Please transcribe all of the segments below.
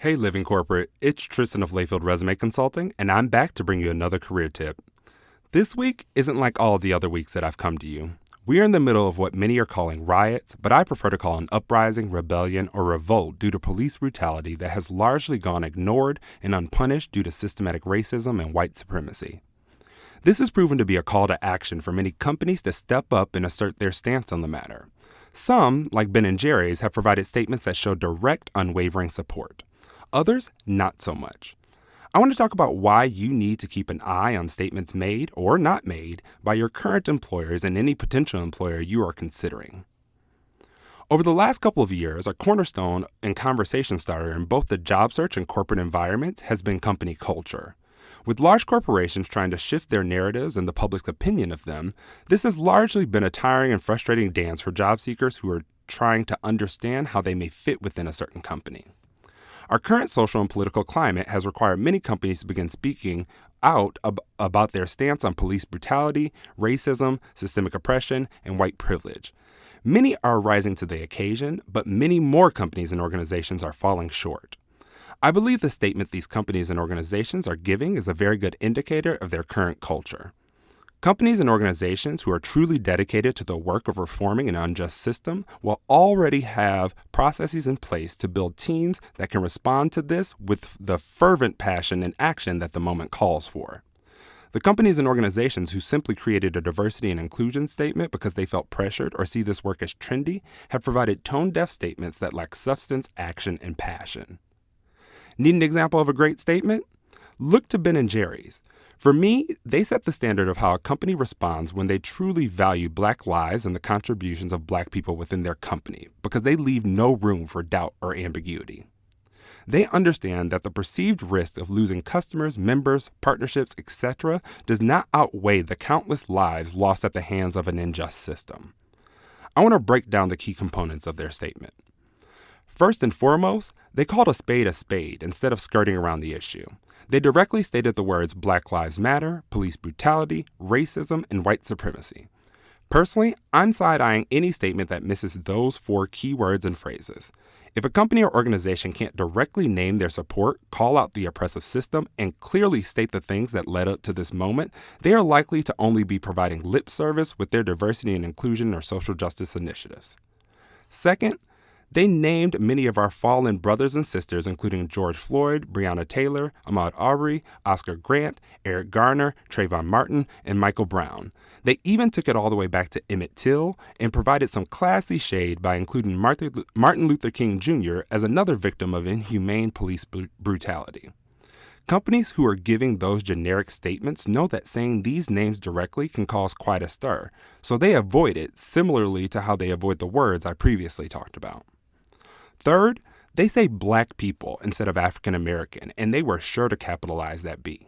Hey, Living Corporate, it's Tristan of Layfield Resume Consulting, and I'm back to bring you another career tip. This week isn't like all the other weeks that I've come to you. We are in the middle of what many are calling riots, but I prefer to call an uprising, rebellion, or revolt due to police brutality that has largely gone ignored and unpunished due to systematic racism and white supremacy. This has proven to be a call to action for many companies to step up and assert their stance on the matter. Some, like Ben & Jerry's, have provided statements that show direct, unwavering support. Others, not so much. I want to talk about why you need to keep an eye on statements made or not made by your current employers and any potential employer you are considering. Over the last couple of years, a cornerstone and conversation starter in both the job search and corporate environments has been company culture. With large corporations trying to shift their narratives and the public's opinion of them, this has largely been a tiring and frustrating dance for job seekers who are trying to understand how they may fit within a certain company. Our current social and political climate has required many companies to begin speaking out about their stance on police brutality, racism, systemic oppression, and white privilege. Many are rising to the occasion, but many more companies and organizations are falling short. I believe the statement these companies and organizations are giving is a very good indicator of their current culture. Companies and organizations who are truly dedicated to the work of reforming an unjust system will already have processes in place to build teams that can respond to this with the fervent passion and action that the moment calls for. The companies and organizations who simply created a diversity and inclusion statement because they felt pressured or see this work as trendy have provided tone-deaf statements that lack substance, action, and passion. Need an example of a great statement? Look to Ben & Jerry's. For me, they set the standard of how a company responds when they truly value Black lives and the contributions of Black people within their company, because they leave no room for doubt or ambiguity. They understand that the perceived risk of losing customers, members, partnerships, etc. does not outweigh the countless lives lost at the hands of an unjust system. I want to break down the key components of their statement. First and foremost, they called a spade instead of skirting around the issue. They directly stated the words Black Lives Matter, police brutality, racism, and white supremacy. Personally, I'm side-eyeing any statement that misses those four key words and phrases. If a company or organization can't directly name their support, call out the oppressive system, and clearly state the things that led up to this moment, they are likely to only be providing lip service with their diversity and inclusion or social justice initiatives. Second, they named many of our fallen brothers and sisters, including George Floyd, Breonna Taylor, Ahmaud Arbery, Oscar Grant, Eric Garner, Trayvon Martin, and Michael Brown. They even took it all the way back to Emmett Till and provided some classy shade by including Martin Luther King Jr. as another victim of inhumane police brutality. Companies who are giving those generic statements know that saying these names directly can cause quite a stir, so they avoid it, similarly to how they avoid the words I previously talked about. Third, they say Black people instead of African American, and they were sure to capitalize that B.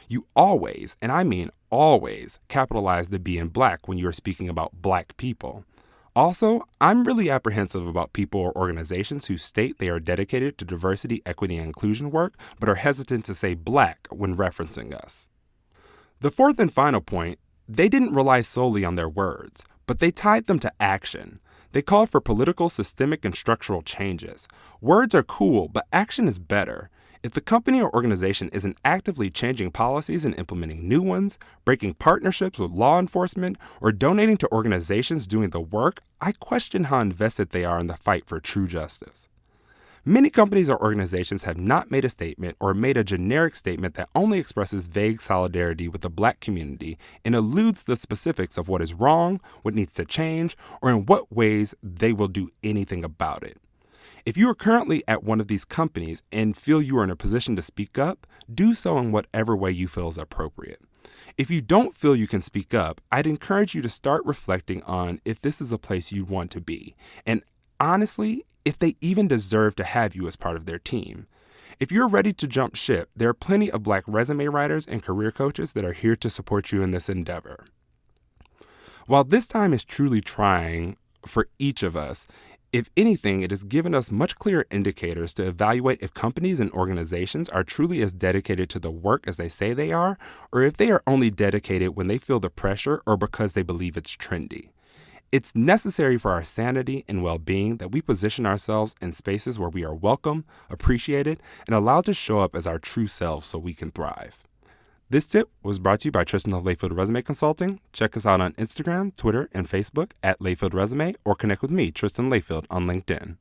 You always, and I mean always, capitalize the B in Black when you are speaking about Black people. Also, I'm really apprehensive about people or organizations who state they are dedicated to diversity, equity, and inclusion work, but are hesitant to say Black when referencing us. The fourth and final point, they didn't rely solely on their words, but they tied them to action. They called for political, systemic, and structural changes. Words are cool, but action is better. If the company or organization isn't actively changing policies and implementing new ones, breaking partnerships with law enforcement, or donating to organizations doing the work, I question how invested they are in the fight for true justice. Many companies or organizations have not made a statement or made a generic statement that only expresses vague solidarity with the Black community and eludes the specifics of what is wrong, what needs to change, or in what ways they will do anything about it. If you are currently at one of these companies and feel you are in a position to speak up, do so in whatever way you feel is appropriate. If you don't feel you can speak up, I'd encourage you to start reflecting on if this is a place you want to be, and honestly, if they even deserve to have you as part of their team. If you're ready to jump ship, there are plenty of Black resume writers and career coaches that are here to support you in this endeavor. While this time is truly trying for each of us, if anything, it has given us much clearer indicators to evaluate if companies and organizations are truly as dedicated to the work as they say they are, or if they are only dedicated when they feel the pressure or because they believe it's trendy. It's necessary for our sanity and well-being that we position ourselves in spaces where we are welcome, appreciated, and allowed to show up as our true selves so we can thrive. This tip was brought to you by Tristan Layfield Resume Consulting. Check us out on Instagram, Twitter, and Facebook at Layfield Resume, or connect with me, Tristan Layfield, on LinkedIn.